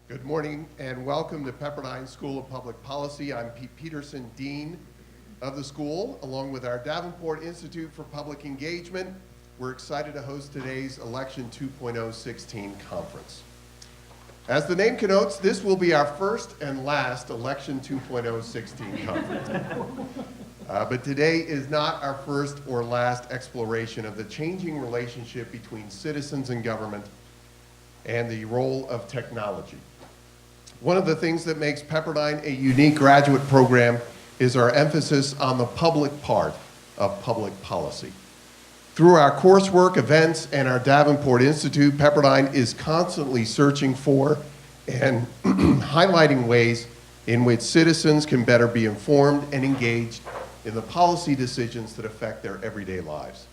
Good morning and welcome to Pepperdine School of Public Policy. I'm Pete Peterson, Dean of the school, along with our Davenport Institute for Public Engagement. We're excited to host today's Election 2.016 conference. As the name connotes, this will be our first and last Election 2.016 conference. But today is not our first or last exploration of the changing relationship between citizens and government and the role of technology. One of the things that makes Pepperdine a unique graduate program is our emphasis on the public part of public policy. Through our coursework, events, and our Davenport Institute, Pepperdine is constantly searching for and highlighting ways in which citizens can better be informed and engaged in the policy decisions that affect their everyday lives.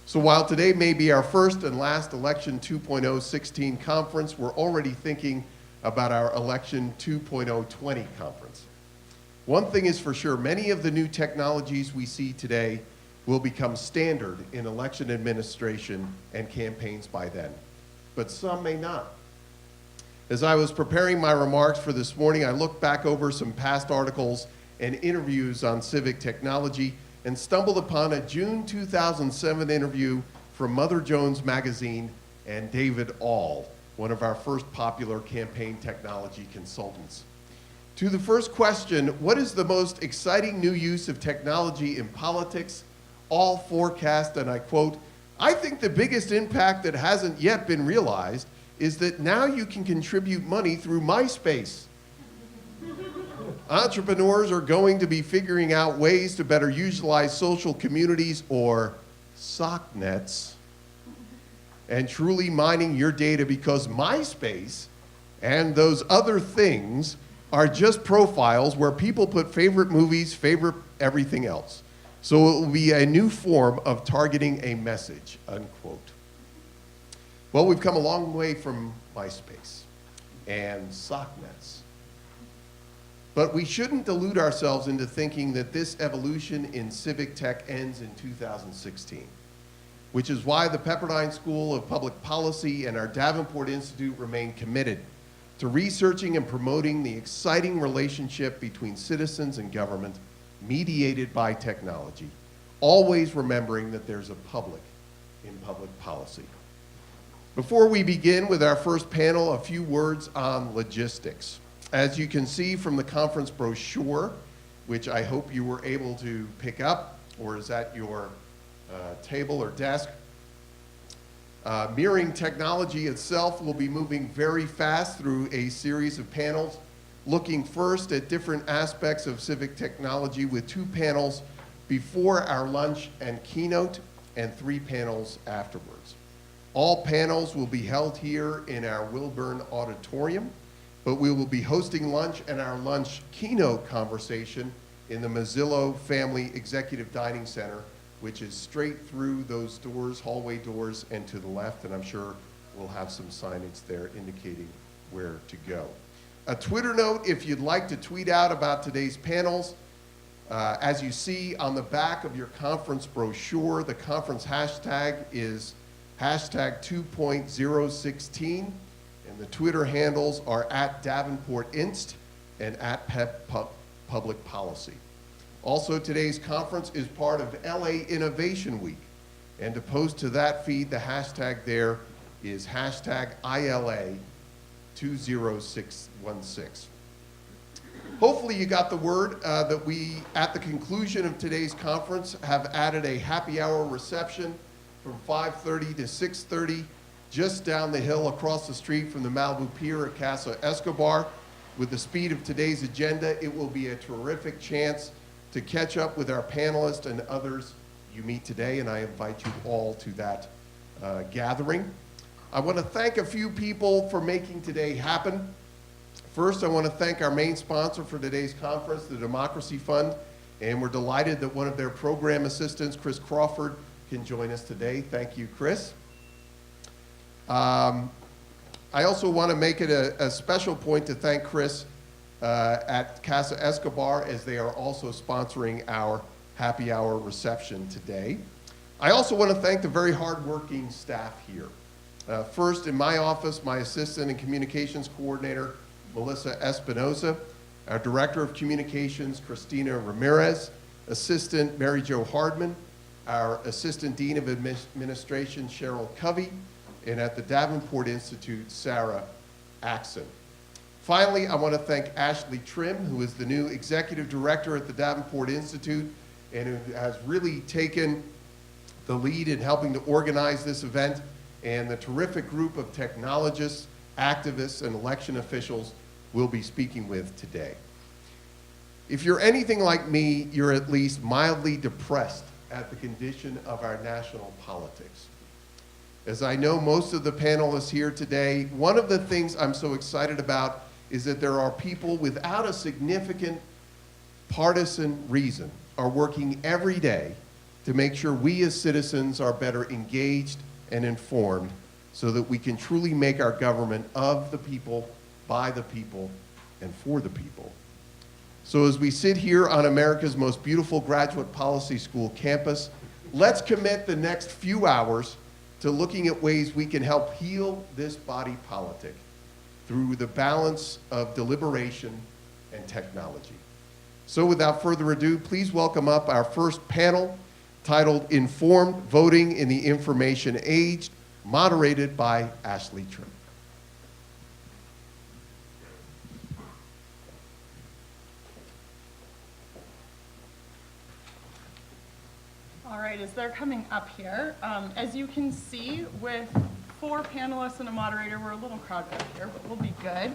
So while today may be our first and last Election 2.016 conference, we're already thinking about our Election 2.020 conference. One thing is for sure, many of the new technologies we see today will become standard in election administration and campaigns by then, but some may not. As I was preparing my remarks for this morning, I looked back over some past articles and interviews on civic technology and stumbled upon a June 2007 interview from Mother Jones magazine and David Ahl, one of our first popular campaign technology consultants. To the first question, what is the most exciting new use of technology in politics? Ahl forecast, and I quote, "I think the biggest impact that hasn't yet been realized is that now you can contribute money through MySpace. Entrepreneurs are going to be figuring out ways to better utilize social communities or sock nets and truly mining your data because MySpace and those other things are just profiles where people put favorite movies, favorite everything else. So it will be a new form of targeting a message," unquote. Well, we've come a long way from MySpace and sock nets. But we shouldn't delude ourselves into thinking that this evolution in civic tech ends in 2016. Which is why the Pepperdine School of Public Policy and our Davenport Institute remain committed to researching and promoting the exciting relationship between citizens and government mediated by technology, always remembering that there's a public in public policy. Before we begin with our first panel, a few words on logistics. As you can see from the conference brochure, which I hope you were able to pick up or is at your table or desk, mirroring technology itself will be moving very fast through a series of panels, looking first at different aspects of civic technology with 2 panels before our lunch and keynote and 3 panels afterwards. All panels will be held here in our Wilburn auditorium, but we will be hosting lunch and our lunch keynote conversation in the Mazzillo Family Executive Dining Center, which is straight through those doors, hallway doors, and to the left, and I'm sure we'll have some signage there indicating where to go. A Twitter note, if you'd like to tweet out about today's panels, as you see on the back of your conference brochure, the conference hashtag is hashtag 2.016, and the Twitter handles are at Davenport Inst and at Public Policy. Also, today's conference is part of LA Innovation Week, and to post to that feed, the hashtag there is hashtag ILA20616. Hopefully you got the word that we, at the conclusion of today's conference, have added a happy hour reception from 5:30 to 6:30, just down the hill across the street from the Malibu Pier at Casa Escobar. With the speed of today's agenda, it will be a terrific chance to catch up with our panelists and others you meet today, and I invite you all to that gathering. I want to thank a few people for making today happen. First, I want to thank our main sponsor for today's conference, the Democracy Fund, and we're delighted that one of their program assistants, Chris Crawford, can join us today. Thank you, Chris. I also want to make it a special point to thank Chris at Casa Escobar, as they are also sponsoring our happy hour reception today. I also want to thank the very hardworking staff here. First, in my office, my assistant and communications coordinator, Melissa Espinoza, our director of communications, Christina Ramirez, assistant Mary Jo Hardman, our assistant dean of administration, Cheryl Covey, and at the Davenport Institute, Sarah Axon. Finally, I want to thank Ashley Trim, who is the new executive director at the Davenport Institute and who has really taken the lead in helping to organize this event, and the terrific group of technologists, activists, and election officials we'll be speaking with today. If you're anything like me, you're at least mildly depressed at the condition of our national politics. As I know most of the panelists here today, one of the things I'm so excited about is that there are people without a significant partisan reason are working every day to make sure we as citizens are better engaged and informed so that we can truly make our government of the people, by the people, and for the people. So as we sit here on America's most beautiful graduate policy school campus, let's commit the next few hours to looking at ways we can help heal this body politic through the balance of deliberation and technology. So without further ado, please welcome up our first panel titled Informed Voting in the Information Age, moderated by Ashley Trim. All right, as they're coming up here, as you can see, with 4 panelists and a moderator, we're a little crowded up here, but we'll be good.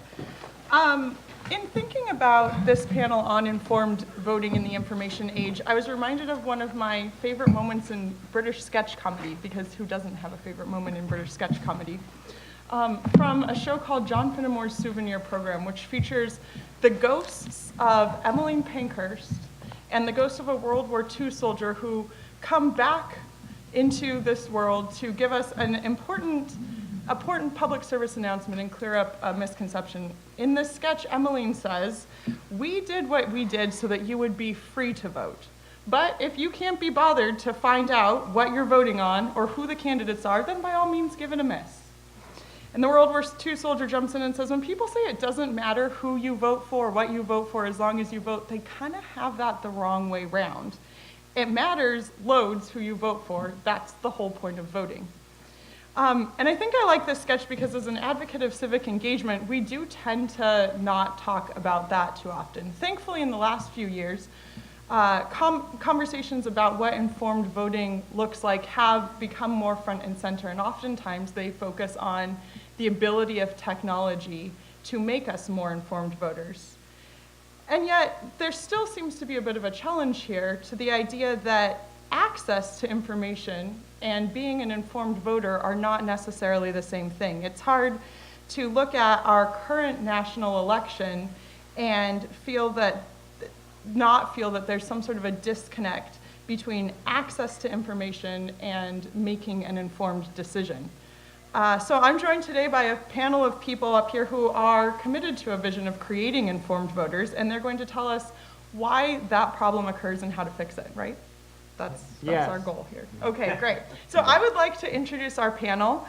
In thinking about this panel on informed voting in the information age, I was reminded of one of my favorite moments in British sketch comedy, because who doesn't have a favorite moment in British sketch comedy, from a show called John Finnemore's Souvenir Program, which features the ghosts of Emmeline Pankhurst and the ghost of a World War II soldier who come back into this world to give us an important public service announcement and clear up a misconception. In this sketch, Emmeline says, "We did what we did so that you would be free to vote. But if you can't be bothered to find out what you're voting on or who the candidates are, then by all means give it a miss." And the World War II soldier jumps in and says, when people say it doesn't matter who you vote for, what you vote for, as long as you vote, they kind of have that the wrong way round. It matters loads who you vote for. That's the whole point of voting. And I think I like this sketch because as an advocate of civic engagement, we do tend to not talk about that too often. Thankfully, in the last few years, conversations about what informed voting looks like have become more front and center, and oftentimes they focus on the ability of technology to make us more informed voters. And yet, there still seems to be a bit of a challenge here to the idea that access to information and being an informed voter are not necessarily the same thing. It's hard to look at our current national election and not feel that there's some sort of a disconnect between access to information and making an informed decision. So I'm joined today by a panel of people up here who are committed to a vision of creating informed voters, and they're going to tell us why that problem occurs and how to fix it, right? That's Yes. our goal here. Okay, great. So I would like to introduce our panel.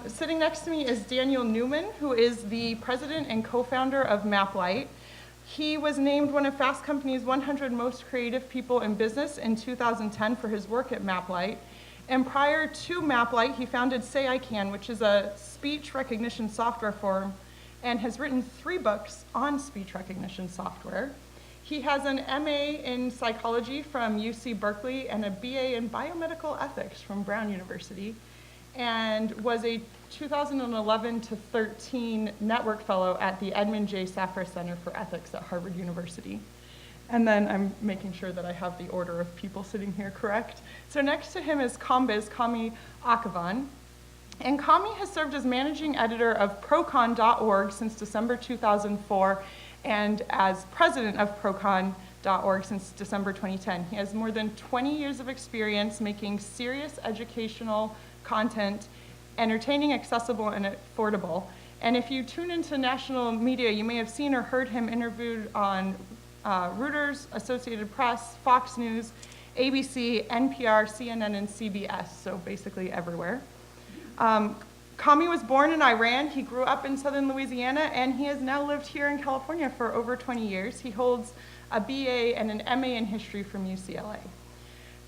Sitting next to me is Daniel Newman, who is the president and co-founder of MapLight. He was named one of Fast Company's 100 most creative people in business in 2010 for his work at MapLight. And prior to MapLight, he founded Say I Can, which is a speech recognition software firm, and has written 3 books on speech recognition software. He has an MA in psychology from UC Berkeley and a BA in biomedical ethics from Brown University, and was a 2011 to 13 network fellow at the Edmund J. Safra Center for Ethics at Harvard University. And then I'm making sure that I have the order of people sitting here correct. So next to him is Kamy Akhavan. And Kamy has served as managing editor of ProCon.org since December 2004 and as president of ProCon.org since December 2010. He has more than 20 years of experience making serious educational content, entertaining, accessible, and affordable. And if you tune into national media, you may have seen or heard him interviewed on Reuters, Associated Press, Fox News, ABC, NPR, CNN, and CBS, so basically everywhere. Kamy was born in Iran. He grew up in southern Louisiana, and he has now lived here in California for over 20 years. He holds a BA and an MA in history from UCLA.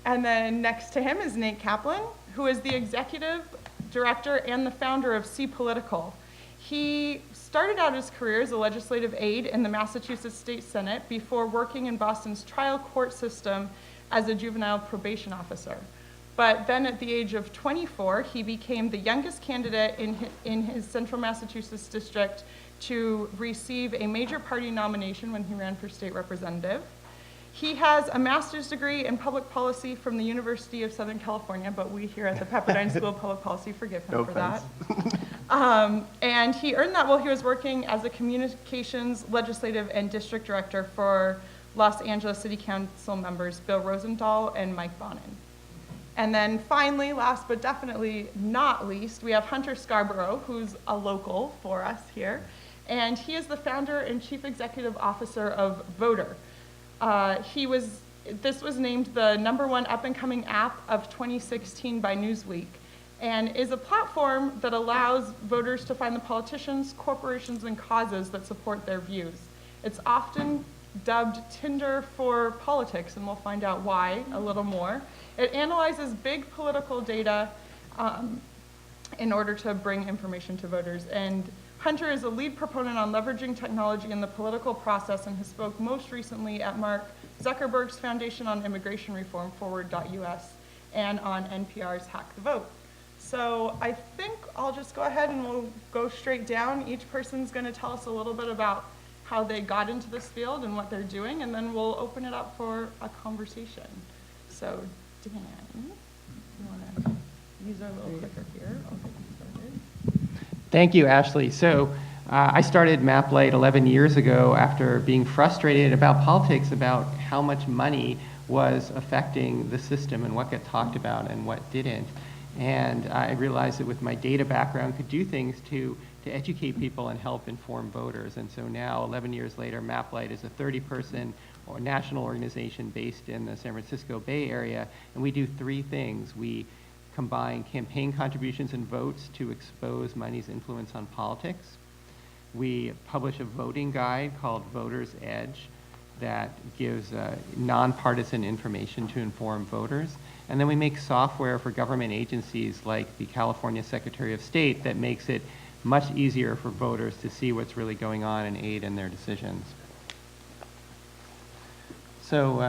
And then next to him is Nate Kaplan, who is the executive director and the founder of SeePolitical. He started out his career as a legislative aide in the Massachusetts State Senate before working in Boston's trial court system as a juvenile probation officer. But then at the age of 24, he became the youngest candidate in his central Massachusetts district to receive a major party nomination when he ran for state representative. He has a master's degree in public policy from the University of Southern California, but we here at the Pepperdine School of Public Policy forgive him for that. And he earned that while he was working as a communications, legislative, and district director for Los Angeles City Council members Bill Rosenthal and Mike Bonin. And then finally, last but definitely not least, we have Hunter Scarborough, who's a local for us here. And he is the founder and chief executive officer of Voter. This was named the #1 up-and-coming app of 2016 by Newsweek, and is a platform that allows voters to find the politicians, corporations, and causes that support their views. It's often dubbed Tinder for politics, and we'll find out why a little more. It analyzes big political data in order to bring information to voters. And Hunter is a lead proponent on leveraging technology in the political process and has spoke most recently at Mark Zuckerberg's Foundation on Immigration Reform, Forward.us, and on NPR's Hack the Vote. So I think I'll just go ahead and we'll go straight down. Each person's going to tell us a little bit about how they got into this field and what they're doing, and then we'll open it up for a conversation. So Dan, you want to use our little clicker here? I'll get you started. Thank you, Ashley. So I started MapLight 11 years ago after being frustrated about politics, about how much money was affecting the system and what got talked about and what didn't. And I realized that with my data background, could do things to educate people and help inform voters. And so now, 11 years later, MapLight is a 30-person or national organization based in the San Francisco Bay Area, and we do 3 things. We combine campaign contributions and votes to expose money's influence on politics. We publish a voting guide called Voter's Edge that gives nonpartisan information to inform voters. And then we make software for government agencies like the California Secretary of State that makes it much easier for voters to see what's really going on and aid in their decisions. So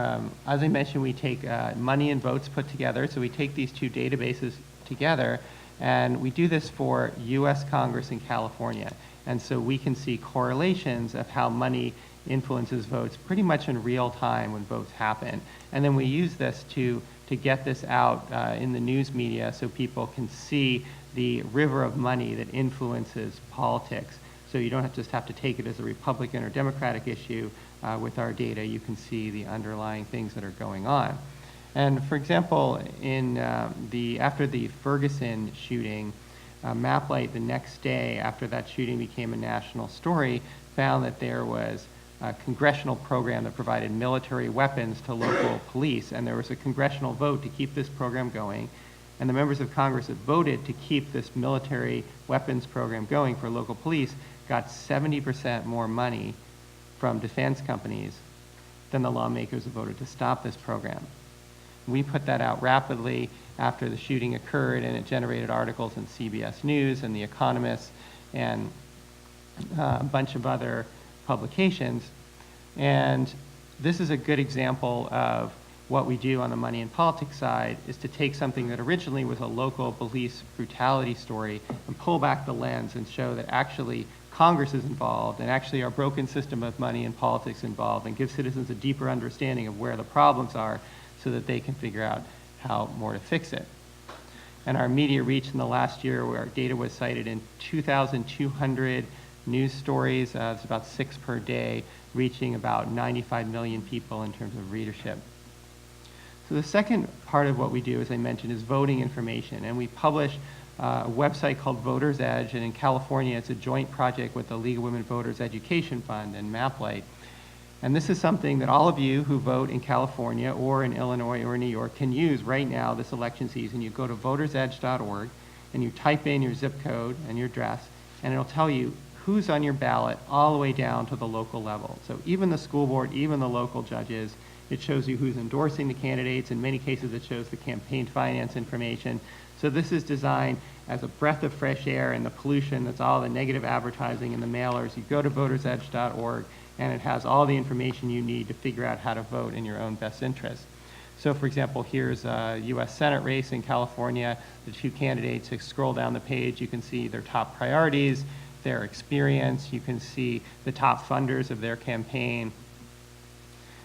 as I mentioned, we take money and votes put together. So we take these 2 databases together, and we do this for US Congress in California. And so we can see correlations of how money influences votes pretty much in real time when votes happen. And then we use this to get this out in the news media so people can see the river of money that influences politics. So you don't just have to take it as a Republican or Democratic issue. With our data, you can see the underlying things that are going on. And for example, after the Ferguson shooting, MapLight the next day after that shooting became a national story, found that there was a congressional program that provided military weapons to local police, and there was a congressional vote to keep this program going. And the members of Congress that voted to keep this military weapons program going for local police got 70% more money from defense companies than the lawmakers who voted to stop this program. We put that out rapidly after the shooting occurred, and it generated articles in CBS News and The Economist and a bunch of other publications. And this is a good example of what we do on the money and politics side, is to take something that originally was a local police brutality story and pull back the lens and show that actually Congress is involved, and actually our broken system of money and politics involved, and give citizens a deeper understanding of where the problems are so that they can figure out how more to fix it. And our media reach in the last year, where our data was cited in 2,200 news stories, it's about 6 per day, reaching about 95 million people in terms of readership. So the second part of what we do, as I mentioned, is voting information, and we publish a website called Voter's Edge, and in California it's a joint project with the League of Women Voters Education Fund and MapLight. And this is something that all of you who vote in California or in Illinois or in New York can use right now this election season. You go to votersedge.org and you type in your zip code and your address, and it'll tell you who's on your ballot all the way down to the local level. So even the school board, even the local judges, it shows you who's endorsing the candidates. In many cases, it shows the campaign finance information. So this is designed as a breath of fresh air in the pollution that's all the negative advertising in the mailers. You go to votersedge.org, and it has all the information you need to figure out how to vote in your own best interest. So for example, here's a U.S. Senate race in California. The two candidates, if you scroll down the page, you can see their top priorities, their experience. You can see the top funders of their campaign.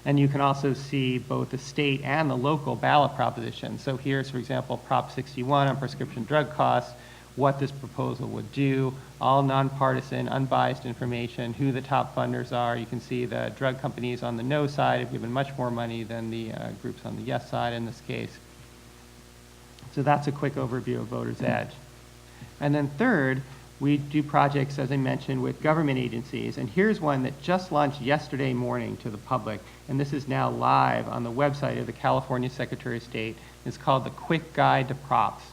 And you can also see both the state and the local ballot proposition. So here's, for example, Prop 61 on prescription drug costs, what this proposal would do, all nonpartisan, unbiased information, who the top funders are. You can see the drug companies on the no side have given much more money than the groups on the yes side in this case. So that's a quick overview of Voters Edge. And then third, we do projects, as I mentioned, with government agencies. And here's one that just launched yesterday morning to the public. And this is now live on the website of the California Secretary of State. It's called the Quick Guide to Props.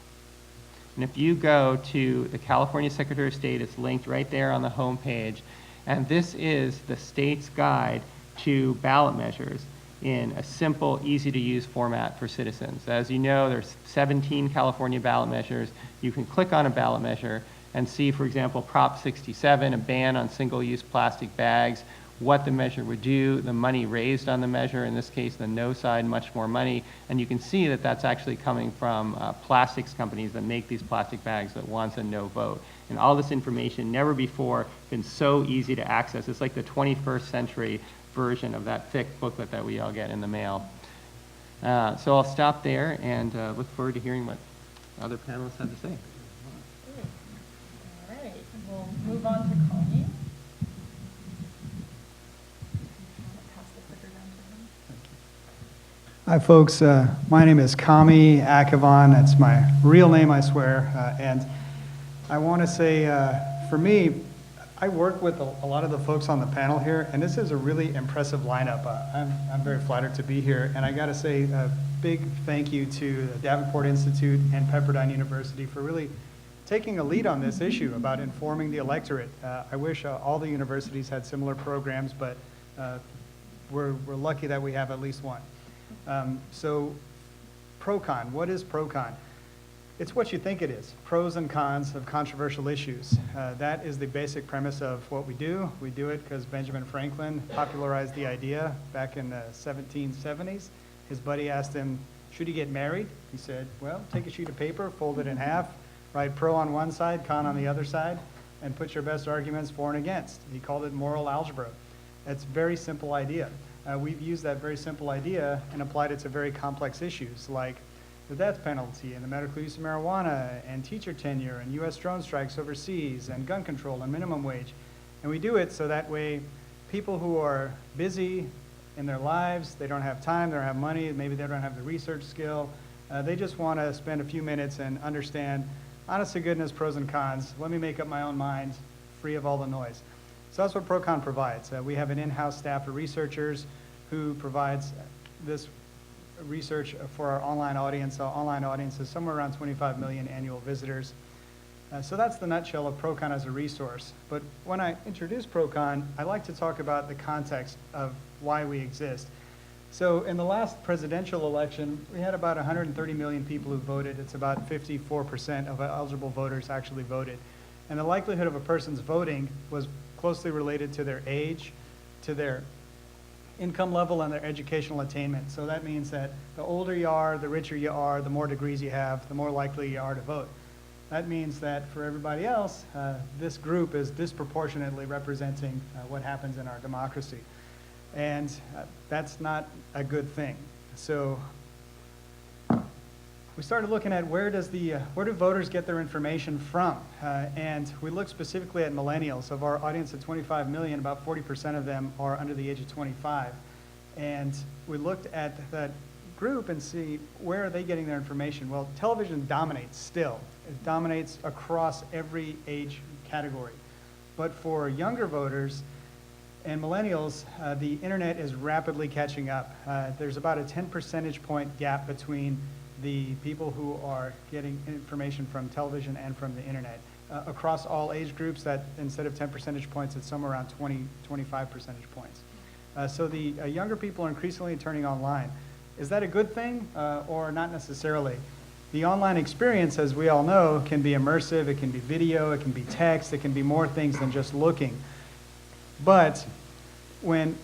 And if you go to the California Secretary of State, it's linked right there on the home page. And this is the state's guide to ballot measures in a simple, easy-to-use format for citizens. As you know, there's 17 California ballot measures. You can click on a ballot measure and see, for example, Prop 67, a ban on single-use plastic bags, what the measure would do, the money raised on the measure, in this case, the no side, much more money. And you can see that that's actually coming from plastics companies that make these plastic bags that wants a no vote. And all this information, never before been so easy to access. It's like the 21st century version of that thick booklet that we all get in the mail. So I'll stop there and look forward to hearing what other panelists have to say. All right, we'll move on to Kamy. Hi, folks. My name is Kamy Akhavan. That's my real name, I swear. And I want to say, for me, I work with a lot of the folks on the panel here, and this is a really impressive lineup. I'm very flattered to be here, and I got to say a big thank you to the Davenport Institute and Pepperdine University for really taking a lead on this issue about informing the electorate. I wish all the universities had similar programs, but we're lucky that we have at least one. So ProCon, what is ProCon? It's what you think it is, pros and cons of controversial issues. That is the basic premise of what we do. We do it because Benjamin Franklin popularized the idea back in the 1770s. His buddy asked him, should he get married? He said, well, take a sheet of paper, fold it in half, write pro on one side, con on the other side, and put your best arguments for and against. He called it moral algebra. That's a very simple idea. We've used that very simple idea and applied it to very complex issues like the death penalty and the medical use of marijuana and teacher tenure and U.S. drone strikes overseas and gun control and minimum wage. And we do it so that way people who are busy in their lives, they don't have time, they don't have money, maybe they don't have the research skill, they just want to spend a few minutes and understand, honest to goodness, pros and cons. Let me make up my own mind, free of all the noise. So that's what ProCon provides. We have an in-house staff of researchers who provides this research for our online audience. Our online audience is somewhere around 25 million annual visitors. So that's the nutshell of ProCon as a resource. But when I introduce ProCon, I like to talk about the context of why we exist. So in the last presidential election, we had about 130 million people who voted. It's about 54% of eligible voters actually voted. And the likelihood of a person's voting was closely related to their age, to their income level, and their educational attainment. So that means that the older you are, the richer you are, the more degrees you have, the more likely you are to vote. That means that for everybody else, this group is disproportionately representing what happens in our democracy. And that's not a good thing. So we started looking at where do voters get their information from? And we looked specifically at millennials. Of our audience of 25 million, about 40% of them are under the age of 25. And we looked at that group and see where are they getting their information. Well, television dominates still. It dominates across every age category. But for younger voters and millennials, the internet is rapidly catching up. There's about a 10 percentage point gap between the people who are getting information from television and from the internet. Across all age groups, that instead of 10 percentage points, it's somewhere around 20, 25 percentage points. So the younger people are increasingly turning online. Is that a good thing or not necessarily? The online experience, as we all know, can be immersive, it can be video, it can be text, it can be more things than just looking. But when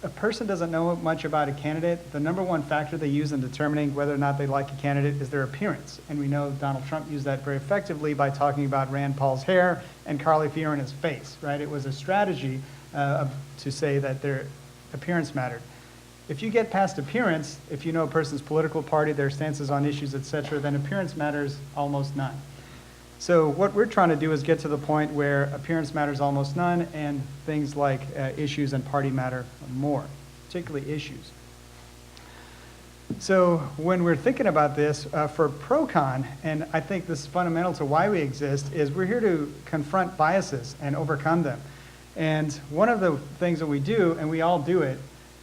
a person doesn't know much about a candidate, the number one factor they use in determining whether or not they like a candidate is their appearance. And we know Donald Trump used that very effectively by talking about Rand Paul's hair and Carly Fiorena's face, right? It was a strategy to say that their appearance mattered. If you get past appearance, if you know a person's political party, their stances on issues, etc., then appearance matters almost none. So what we're trying to do is get to the point where appearance matters almost none and things like issues and party matter more, particularly issues. So when we're thinking about this for ProCon, and I think this is fundamental to why we exist, is we're here to confront biases and overcome them. And one of the things that we do, and we all do it,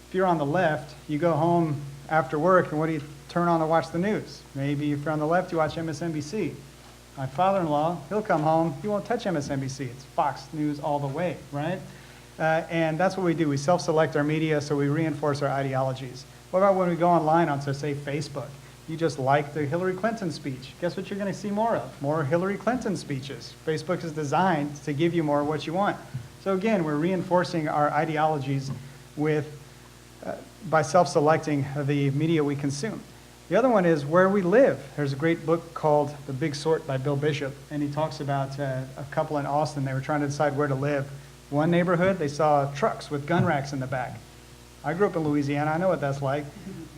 if you're on the left, you go home after work, and what do you turn on to watch the news? Maybe if you're on the left, you watch MSNBC. My father-in-law, he'll come home, he won't touch MSNBC. It's Fox News all the way, right? And that's what we do. We self-select our media, so we reinforce our ideologies. What about when we go online onto, say, Facebook? You just like the Hillary Clinton speech. Guess what you're going to see more of? More Hillary Clinton speeches. Facebook is designed to give you more of what you want. So again, we're reinforcing our ideologies by self-selecting the media we consume. The other one is where we live. There's a great book called The Big Sort by Bill Bishop, and he talks about a couple in Austin. They were trying to decide where to live. One neighborhood, they saw trucks with gun racks in the back. I grew up in Louisiana. I know what that's like.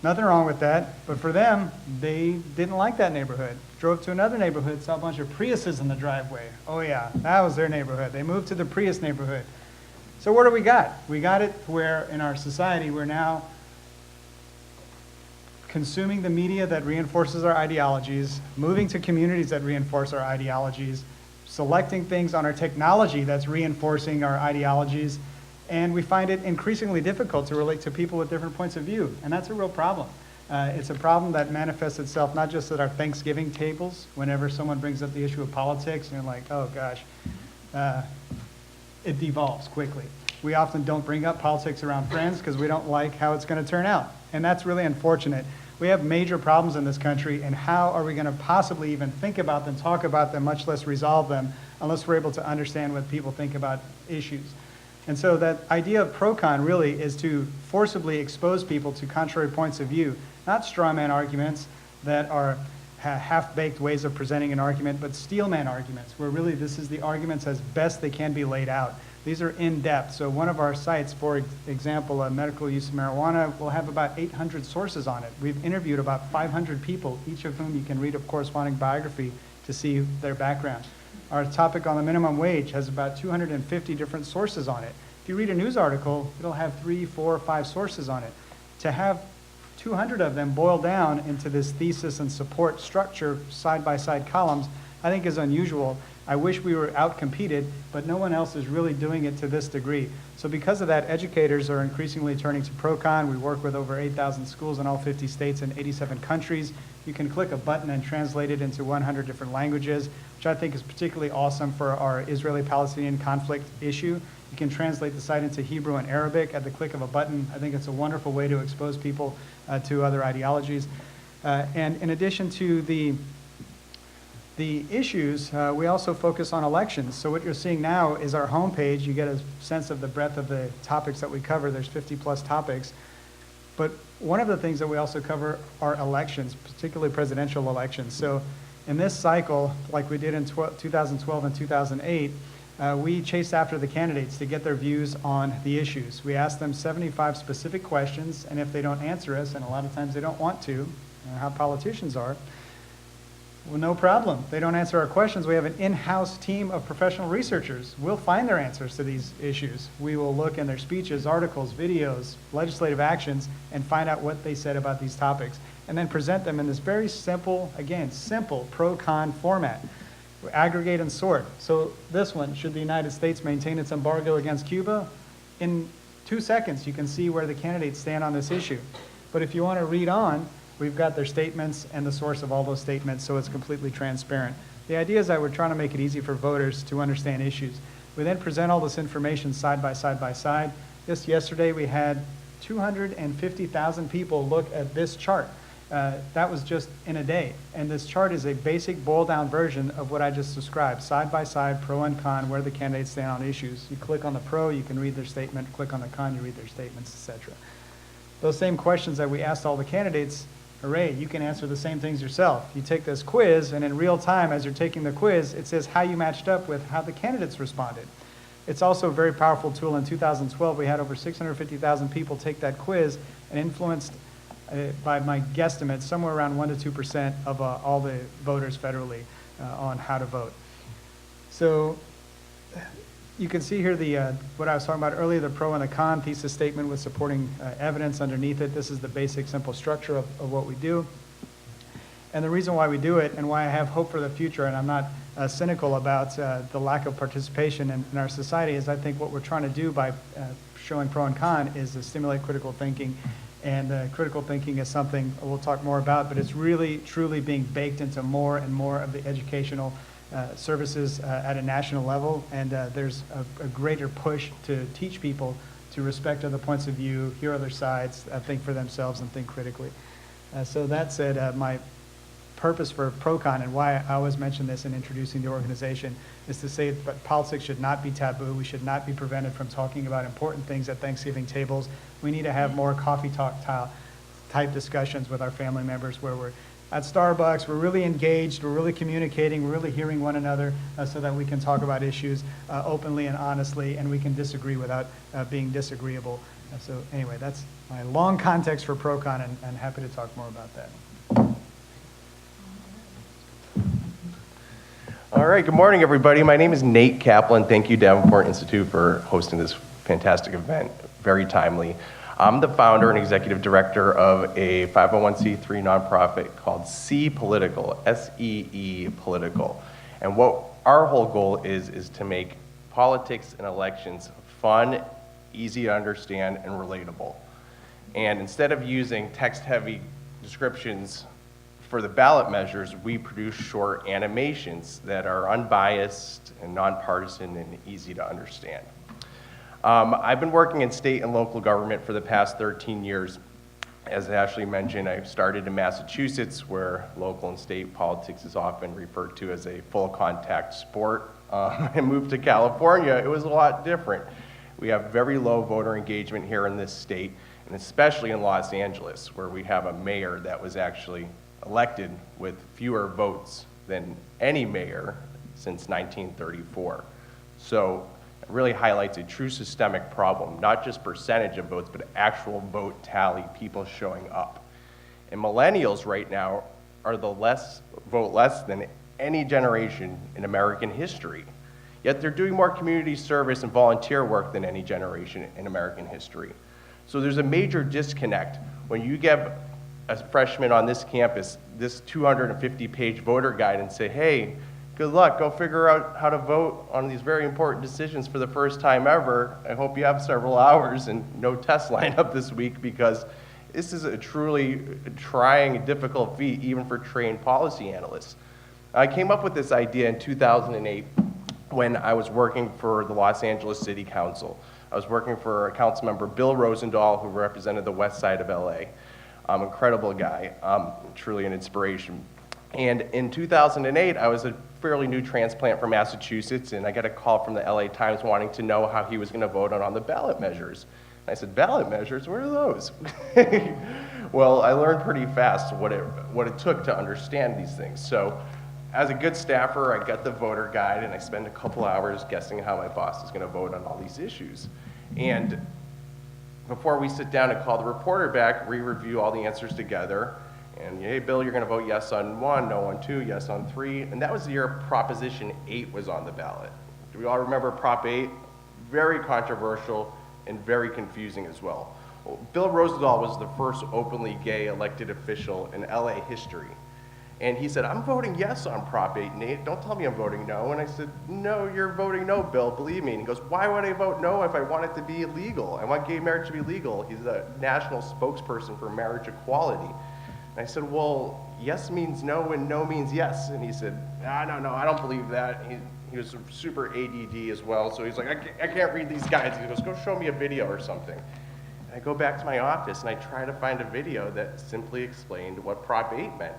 Nothing wrong with that. But for them, they didn't like that neighborhood. Drove to another neighborhood, saw a bunch of Priuses in the driveway. Oh yeah, that was their neighborhood. They moved to the Prius neighborhood. So what do we got? We got it where in our society we're now consuming the media that reinforces our ideologies, moving to communities that reinforce our ideologies, selecting things on our technology that's reinforcing our ideologies, and we find it increasingly difficult to relate to people with different points of view, and that's a real problem. It's a problem that manifests itself not just at our Thanksgiving tables, whenever someone brings up the issue of politics, and you're like, oh gosh, it devolves quickly. We often don't bring up politics around friends because we don't like how it's going to turn out, and that's really unfortunate. We have major problems in this country, and how are we going to possibly even think about them, talk about them, much less resolve them, unless we're able to understand what people think about issues. And so that idea of ProCon really is to forcibly expose people to contrary points of view, not straw man arguments that are half-baked ways of presenting an argument, but steel man arguments, where really this is the arguments as best they can be laid out. These are in-depth. So one of our sites, for example, medical use of marijuana, will have about 800 sources on it. We've interviewed about 500 people, each of whom you can read a corresponding biography to see their background. Our topic on the minimum wage has about 250 different sources on it. If you read a news article, it'll have 3, 4, 5 sources on it. To have 200 of them boil down into this thesis and support structure, side-by-side columns, I think is unusual. I wish we were out-competed, but no one else is really doing it to this degree. So because of that, educators are increasingly turning to ProCon. We work with over 8,000 schools in all 50 states and 87 countries. You can click a button and translate it into 100 different languages, which I think is particularly awesome for our Israeli-Palestinian conflict issue. You can translate the site into Hebrew and Arabic at the click of a button. I think it's a wonderful way to expose people to other ideologies. And in addition to the issues, we also focus on elections. So what you're seeing now is our homepage. You get a sense of the breadth of the topics that we cover. There's 50 plus topics. But one of the things that we also cover are elections, particularly presidential elections. So in this cycle, like we did in 2012 and 2008, we chased after the candidates to get their views on the issues. We asked them 75 specific questions, and if they don't answer us, and a lot of times they don't want to, how politicians are, well, no problem. They don't answer our questions. We have an in-house team of professional researchers. We'll find their answers to these issues. We will look in their speeches, articles, videos, legislative actions, and find out what they said about these topics, and then present them in this very simple, again, simple pro-con format. We aggregate and sort. So this one, should the United States maintain its embargo against Cuba? In 2 seconds, you can see where the candidates stand on this issue. But if you want to read on, We've got their statements and the source of all those statements, so it's completely transparent. The idea is that we're trying to make it easy for voters to understand issues. We then present all this information side by side by side. Just yesterday, we had 250,000 people look at this chart. That was just in a day. And this chart is a basic boiled-down version of what I just described, side by side, pro and con, where the candidates stand on issues. You click on the pro, you can read their statement. Click on the con, you read their statements, etc. Those same questions that we asked all the candidates, hooray, you can answer the same things yourself. You take this quiz, and in real time, as you're taking the quiz, it says how you matched up with how the candidates responded. It's also a very powerful tool. In 2012, we had over 650,000 people take that quiz and influenced, by my guesstimate, somewhere around 1% to 2% of all the voters federally on how to vote. So you can see here what I was talking about earlier, the pro and the con thesis statement with supporting evidence underneath it. This is the basic, simple structure of what we do. And the reason why we do it and why I have hope for the future, and I'm not cynical about the lack of participation in our society, is I think what we're trying to do by showing pro and con is to stimulate critical thinking. And critical thinking is something we'll talk more about, but it's really, truly being baked into more and more of the educational services at a national level. And there's a greater push to teach people to respect other points of view, hear other sides, think for themselves, and think critically. So that said, my purpose for ProCon and why I always mention this in introducing the organization is to say that politics should not be taboo. We should not be prevented from talking about important things at Thanksgiving tables. We need to have more coffee talk type discussions with our family members where we're at Starbucks, we're really engaged, we're really communicating, we're really hearing one another so that we can talk about issues openly and honestly, and we can disagree without being disagreeable. So anyway, that's my long context for ProCon, and happy to talk more about that. All right, good morning, everybody. My name is Nate Kaplan. Thank you, Davenport Institute, for hosting this fantastic event. Very timely. I'm the founder and executive director of a 501c3 nonprofit called SeePolitical, S-E-E Political. And what our whole goal is to make politics and elections fun, easy to understand, and relatable. And instead of using text-heavy descriptions for the ballot measures, we produce short animations that are unbiased and nonpartisan and easy to understand. I've been working in state and local government for the past 13 years. As Ashley mentioned, I started in Massachusetts, where local and state politics is often referred to as a full contact sport. I moved to California. It was a lot different. We have very low voter engagement here in this state, and especially in Los Angeles, where we have a mayor that was actually elected with fewer votes than any mayor since 1934. So it really highlights a true systemic problem, not just percentage of votes, but actual vote tally, people showing up. And millennials right now are vote less than any generation in American history. Yet they're doing more community service and volunteer work than any generation in American history. So there's a major disconnect when you get a freshman on this campus this 250-page voter guide and say, hey, good luck, go figure out how to vote on these very important decisions for the first time ever. I hope you have several hours and no test lineup this week, because this is a truly trying, difficult feat even for trained policy analysts. I came up with this idea in 2008 when I was working for the Los Angeles City Council. I was working for council member Bill Rosendahl, who represented the west side of LA. Incredible guy, truly an inspiration. And in 2008, I was a fairly new transplant from Massachusetts, and I got a call from the LA Times wanting to know how he was going to vote on the ballot measures. And I said, ballot measures? What are those? Well, I learned pretty fast what it took to understand these things. So as a good staffer, I got the voter guide, and I spent a couple hours guessing how my boss is going to vote on all these issues. And before we sit down and call the reporter back, we review all the answers together. And, hey, Bill, you're going to vote yes on 1, no on 2, yes on 3. And that was the year Proposition 8 was on the ballot. Do we all remember Prop 8? Very controversial and very confusing as well. Well, Bill Rosendahl was the first openly gay elected official in LA history. And he said, I'm voting yes on Prop 8, Nate. Don't tell me I'm voting no. And I said, no, you're voting no, Bill, believe me. And he goes, why would I vote no if I want it to be illegal? I want gay marriage to be legal. He's a national spokesperson for marriage equality. And I said, well, yes means no and no means yes. And he said, no, I don't believe that. He was super ADD as well, so he's like, I can't read these guides. He goes, go show me a video or something. And I go back to my office and I try to find a video that simply explained what Prop 8 meant.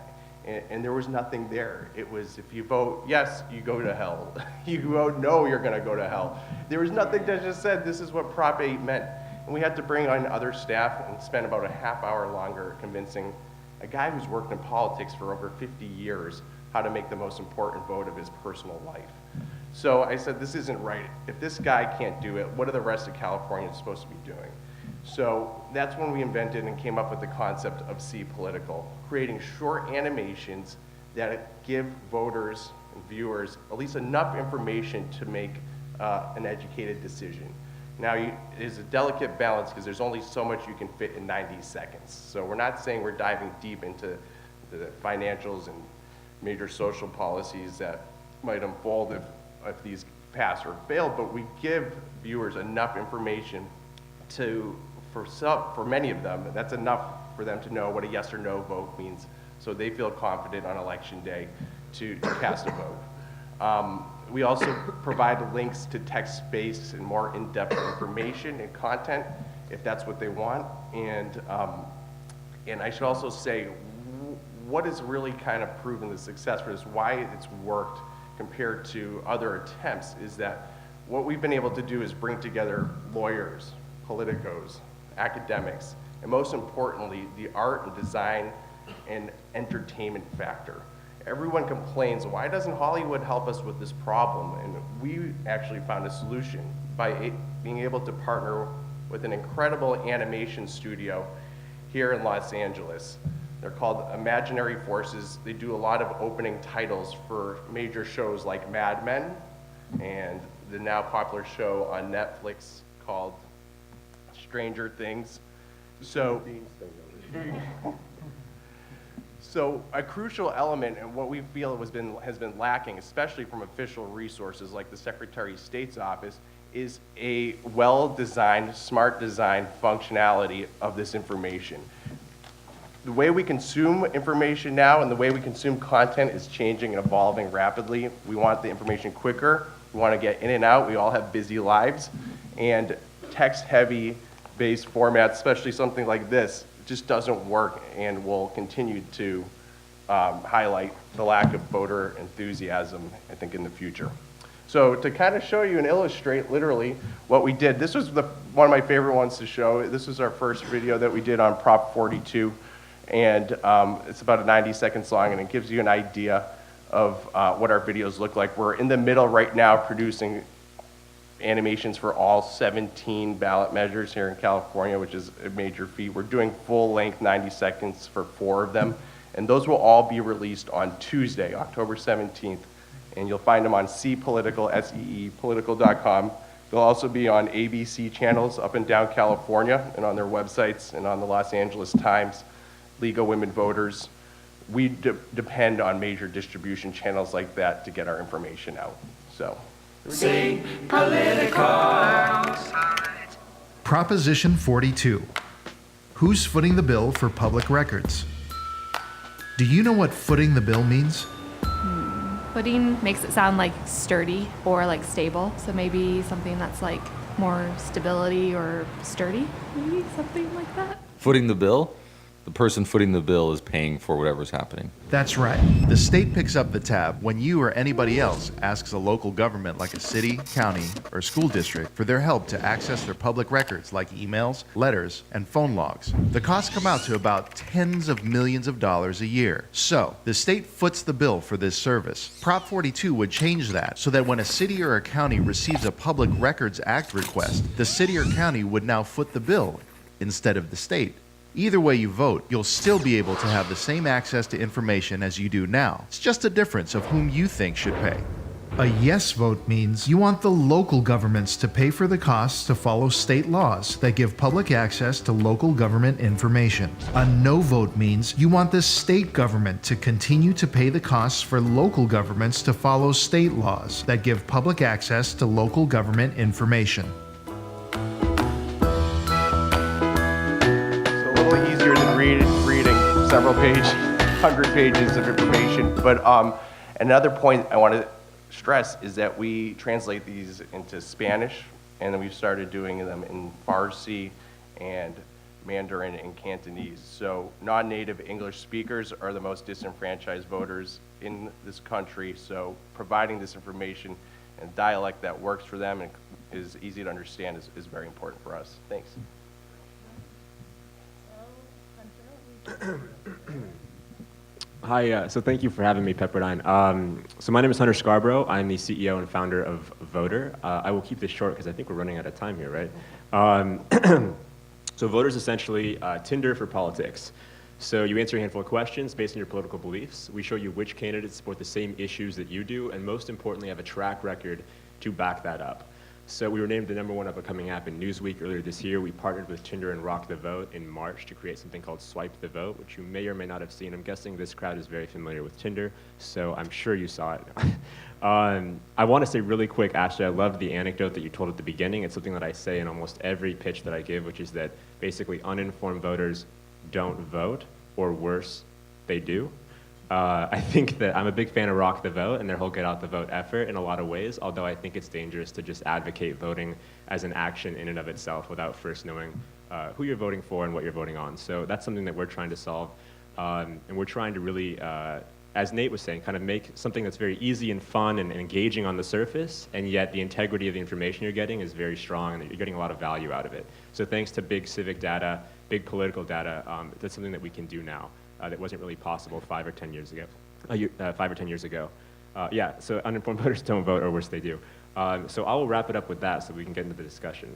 And there was nothing there. It was, if you vote yes, you go to hell. You vote no, you're gonna go to hell. There was nothing that just said this is what Prop 8 meant. And we had to bring on other staff and spend about a half hour longer convincing a guy who's worked in politics for over 50 years how to make the most important vote of his personal life. So I said, this isn't right. If this guy can't do it, what are the rest of California supposed to be doing? So that's when we invented and came up with the concept of SeePolitical, creating short animations that give voters and viewers at least enough information to make an educated decision. Now, it is a delicate balance because there's only so much you can fit in 90 seconds. So we're not saying we're diving deep into the financials and major social policies that might unfold if these pass or fail, but we give viewers enough information for many of them, that's enough for them to know what a yes or no vote means, so they feel confident on election day to cast a vote. We also provide links to text-based and more in-depth information and content if that's what they want. And I should also say, what has really kind of proven the success for this, why it's worked compared to other attempts, is that what we've been able to do is bring together lawyers, politicos, academics, and most importantly, the art and design and entertainment factor. Everyone complains, why doesn't Hollywood help us with this problem? And we actually found a solution by being able to partner with an incredible animation studio here in Los Angeles. They're called Imaginary Forces. They do a lot of opening titles for major shows like Mad Men and the now popular show on Netflix called Stranger Things. So a crucial element, and what we feel has been lacking, especially from official resources like the Secretary of State's office, is a well-designed, smart design functionality of this information. The way we consume information now and the way we consume content is changing and evolving rapidly. We want the information quicker. We want to get in and out. We all have busy lives. And text-heavy based formats, especially something like this, just doesn't work and will continue to highlight the lack of voter enthusiasm, I think, in the future. So to kind of show you and illustrate literally what we did, this was one of my favorite ones to show. This was our first video that we did on Prop 42, and it's about a 90 seconds long, and it gives you an idea of what our videos look like. We're in the middle right now producing animations for all 17 ballot measures here in California, which is a major feat. We're doing full length 90 seconds for 4 of them, and those will all be released on Tuesday, October 17th, and you'll find them on SeePolitical, SeePolitical.com. They'll also be on ABC channels up and down California and on their websites and on the Los Angeles Times, League of Women Voters. We depend on major distribution channels like that to get our information out. So. Proposition 42. Who's footing the bill for public records? Do you know what footing the bill means? Footing makes it sound like sturdy or like stable, so maybe something that's like more stability or sturdy, maybe something like that. Footing the bill? The person footing the bill is paying for whatever's happening. That's right. The state picks up the tab when you or anybody else asks a local government like a city, county, or school district for their help to access their public records like emails, letters, and phone logs. The costs come out to about tens of millions of dollars a year. So, the state foots the bill for this service. Prop 42 would change that so that when a city or a county receives a Public Records Act request, the city or county would now foot the bill instead of the state. Either way you vote, you'll still be able to have the same access to information as you do now. It's just a difference of whom you think should pay. A yes vote means you want the local governments to pay for the costs to follow state laws that give public access to local government information. A no vote means you want the state government to continue to pay the costs for local governments to follow state laws that give public access to local government information. Easier than reading several pages, 100 pages of information. But another point I want to stress is that we translate these into Spanish, and then we've started doing them in Farsi and Mandarin and Cantonese. So non-native English speakers are the most disenfranchised voters in this country. So providing this information in a dialect that works for them and is easy to understand is very important for us. Thanks. Hi, so thank you for having me, Pepperdine. So my name is Hunter Scarborough. I'm the CEO and founder of Voter. I will keep this short because I think we're running out of time here, right? So Voter is essentially Tinder for politics. So you answer a handful of questions based on your political beliefs. We show you which candidates support the same issues that you do, and most importantly, have a track record to back that up. So we were named the #1 up-and-coming app in Newsweek earlier this year. We partnered with Tinder and Rock the Vote in March to create something called Swipe the Vote, which you may or may not have seen. I'm guessing this crowd is very familiar with Tinder, so I'm sure you saw it. I want to say really quick, Ashley, I loved the anecdote that you told at the beginning. It's something that I say in almost every pitch that I give, which is that basically uninformed voters don't vote, or worse, they do. I think that I'm a big fan of Rock the Vote and their whole Get Out the Vote effort in a lot of ways, although I think it's dangerous to just advocate voting as an action in and of itself without first knowing who you're voting for and what you're voting on. So that's something that we're trying to solve. And we're trying to really, as Nate was saying, kind of make something that's very easy and fun and engaging on the surface, and yet the integrity of the information you're getting is very strong and you're getting a lot of value out of it. So thanks to big civic data, big political data, that's something that we can do now. That wasn't really possible 5 or 10 years ago. 5 or 10 years ago. Yeah, so uninformed voters don't vote, or worse, they do. So I will wrap it up with that so we can get into the discussion.